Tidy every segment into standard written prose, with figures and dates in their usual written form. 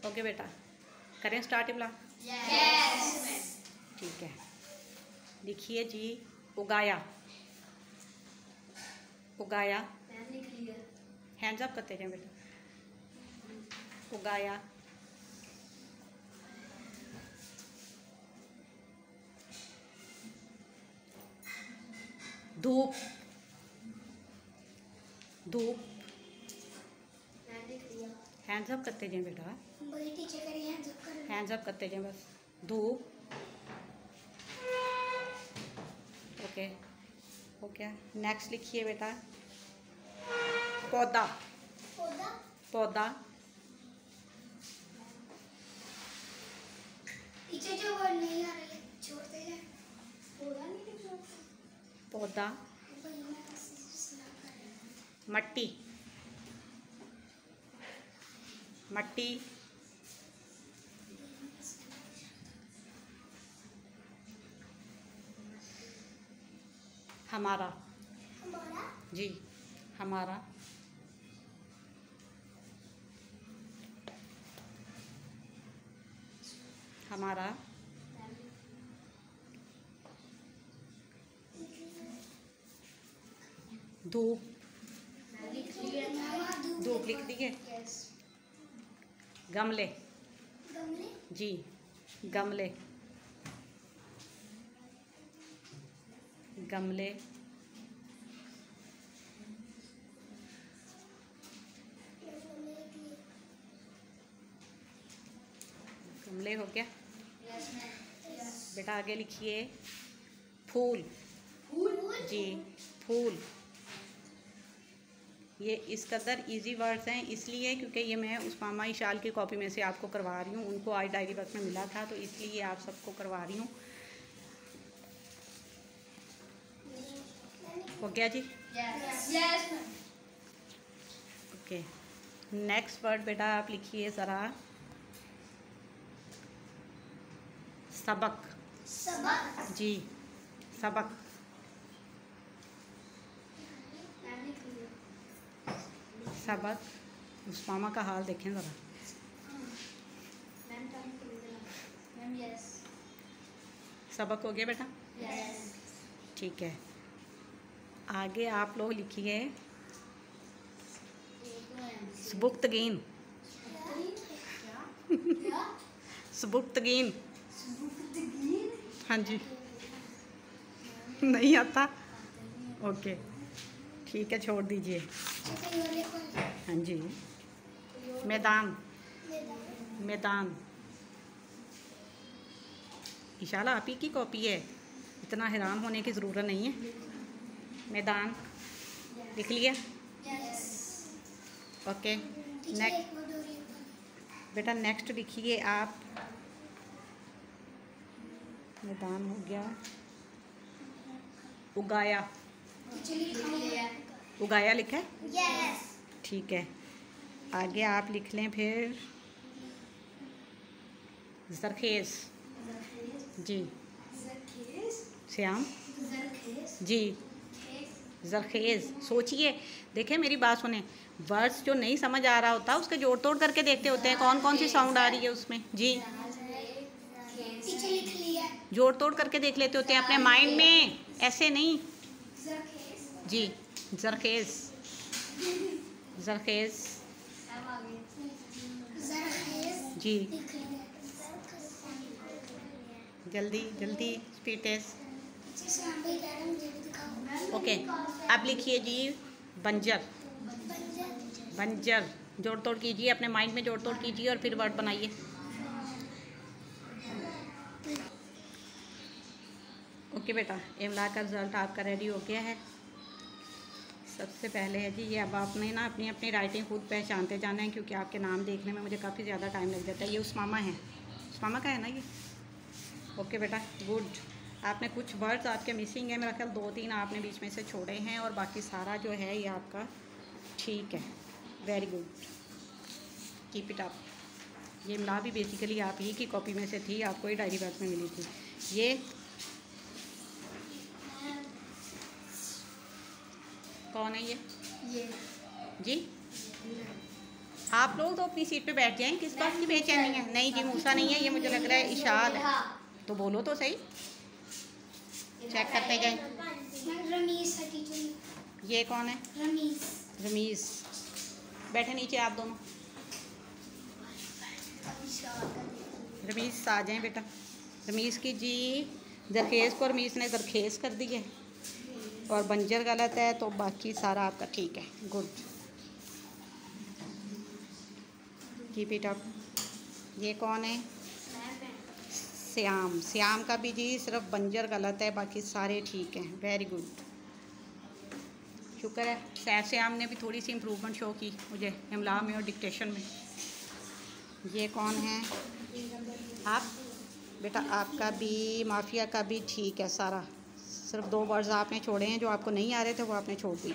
Okay बेटा, करें start इमला? Yes. ठीक है, लिखिए जी। उगाया। उगाया, हैंड्स अप करते जाए बेटा। उगाया। धूप। धूप, हैंड्स अप करते जाए बेटा। हैंड्स अप करते जाए बस। धूप। ओके, हो गया। नेक्स्ट लिखिए बेटा। पौधा। पौधा। पीछे जो वर्ड नहीं आ रहे छोड़ते हैं। पौधा नहीं लिख रहा। पौधा। मट्टी। मट्टी। हमारा। जी, हमारा। हमारा। धूप। धूप लिख दिए। गमले। जी, गमले। गमले। गमले हो गया बेटा। आगे लिखिए। फूल। जी, फूल। ये इस कदर इजी वर्ड्स हैं इसलिए क्योंकि ये मैं उस मामा इशाल की कॉपी में से आपको करवा रही हूँ। उनको आज डायरी वर्क में मिला था तो इसलिए आप सबको करवा रही हूँ। हो गया जी? यस। ओके, नेक्स्ट वर्ड बेटा आप लिखिए ज़रा। सबक। सबक। जी, सबक। सबक। उस मामा का हाल देखें ज़रा। सबक हो गया बेटा? यस। ठीक है, आगे आप लोग लिखिए। सबुक्तगीन। सबुक्तगीन। हाँ जी, नहीं आता? ओके, ठीक है, छोड़ दीजिए। हाँ जी। मैदान। मैदान। इशाला आप ही की कॉपी है, इतना हैरान होने की ज़रूरत नहीं है। मैदान लिख लिया? ओके, नेक्स्ट बेटा। नेक्स्ट लिखिए आप। मैदान हो गया। उगाया। उगाया लिखा है? यस। ठीक है, आगे आप लिख लें फिर। जरखेज़। जी, श्याम। जी, जरखेज़। सोचिए, देखें मेरी बात सुने। वर्ड्स जो नहीं समझ आ रहा होता उसके जोड़ तोड़ करके देखते होते हैं कौन कौन सी साउंड आ रही है उसमें। जी, पीछे लिख लिया। जोड़ तोड़ करके देख लेते होते हैं अपने माइंड में, ऐसे नहीं। जी, जरखेज़। जरखेज़। जी, जल्दी जल्दी, स्पीड टेस्ट। ओके, अब लिखिए जी। बंजर। बंजर। जोड़ तोड़ कीजिए, अपने माइंड में जोड़ तोड़ कीजिए और फिर वर्ड बनाइए। ओके बेटा, इमला का रिज़ल्ट आपका रेडी हो गया है। सबसे पहले है जी ये, अब आपने ना अपनी अपनी राइटिंग खुद पहचानते जाना है क्योंकि आपके नाम देखने में मुझे काफ़ी ज़्यादा टाइम लग जाता है। ये उस मामा है, उस मामा का है ना ये? ओके बेटा, गुड। आपने कुछ वर्ड्स आपके मिसिंग है, मेरा ख्याल 2-3 आपने बीच में से छोड़े हैं और बाकी सारा जो है ये आपका ठीक है। Very good, keep it up. ये इमला भी बेसिकली आप ही की कॉपी में से थी, आपको ही डायरी वर्क में मिली थी ये। कौन है ये? ये जी, आप लोग तो अपनी सीट पे बैठ जाएं, किस बात की बेचैनी है? नहीं जी, मूसा नहीं है ये, मुझे लग रहा है इशाल है। तो बोलो तो सही, चेक करते जाएं। रमीज है टीचर। ये कौन है? रमीज। रमीज। बैठे नीचे आप दोनों। रमीज आ जाएं बेटा। रमीज की जी दरखेज़ को रमीज ने दरखेज़ कर दी है, और बंजर गलत है, तो बाकी सारा आपका ठीक है। Good, keep it up. ये कौन है? श्याम। श्याम का भी जी सिर्फ बंजर गलत है, बाकी सारे ठीक हैं। वेरी गुड, शुक्र है। सैफ श्याम ने भी थोड़ी सी इम्प्रूवमेंट शो की मुझे इमला में और डिक्टेशन में। ये कौन है? आप बेटा, आपका भी माफिया का भी ठीक है सारा, सिर्फ 2 वर्ड्स आपने छोड़े हैं, जो आपको नहीं आ रहे थे वो आपने छोड़ दिए।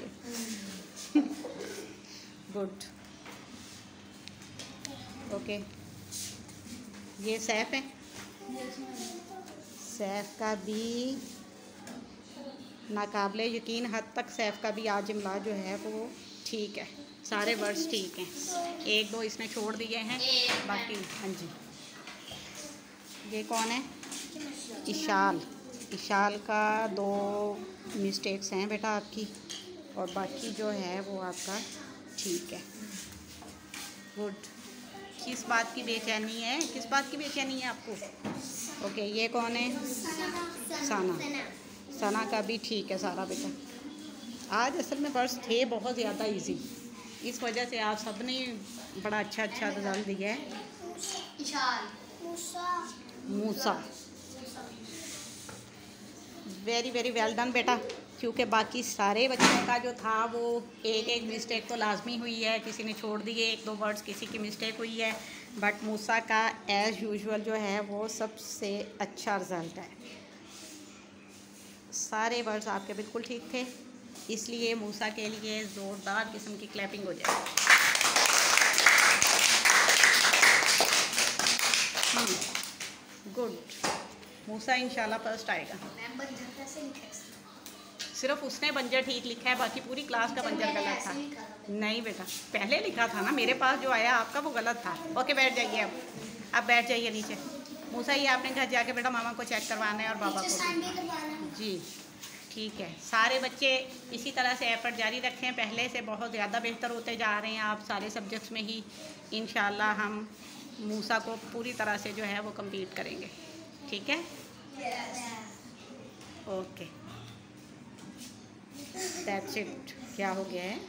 Good, okay. ये सैफ है। सैफ का भी नाकाबिले यकीन हद तक सैफ का भी आज इमला जो है वो ठीक है, सारे वर्ड्स ठीक हैं। 1-2 इसने छोड़ दिए हैं, बाकी हाँ जी। ये कौन है? इशाल। इशाल का 2 मिस्टेक्स हैं बेटा आपकी, और बाकी जो है वो आपका ठीक है। गुड। किस बात की बेचैनी है? किस बात की बेचैनी है आपको? ओके, ये कौन है? सना। सना का भी ठीक है सारा बेटा। आज असल में वर्ड्स थे बहुत ज़्यादा इजी, इस वजह से आप सब ने बड़ा अच्छा रिजल्ट दिया है। मूसा। वेरी वेरी वेल डन बेटा, क्योंकि बाकी सारे बच्चों का जो था वो एक मिस्टेक तो लाजमी हुई है, किसी ने छोड़ दिए 1-2 वर्ड्स, किसी की मिस्टेक हुई है, बट मूसा का एज़ यूजुअल जो है वो सबसे अच्छा रिज़ल्ट है। सारे वर्ड्स आपके बिल्कुल ठीक थे, इसलिए मूसा के लिए ज़ोरदार किस्म की क्लैपिंग हो जाए। गुड, मूसा इंशाल्लाह फर्स्ट आएगा। सिर्फ उसने बंजर ठीक लिखा है, बाकी पूरी क्लास का बंजर गलत था। नहीं बेटा, पहले लिखा था ना, मेरे पास जो आया आपका वो गलत था। ओके, बैठ जाइए अब बैठ जाइए नीचे। मूसा, ये आपने घर जाके बेटा मामा को चेक करवाना है और बाबा को जी। ठीक है, सारे बच्चे इसी तरह से एफर्ट जारी रखें, पहले से बहुत ज़्यादा बेहतर होते जा रहे हैं आप सारे सब्जेक्ट्स में ही। इंशाल्लाह हम मूसा को पूरी तरह से जो है वो कंप्लीट करेंगे, ठीक है? Okay, that's it. क्या हो गया है?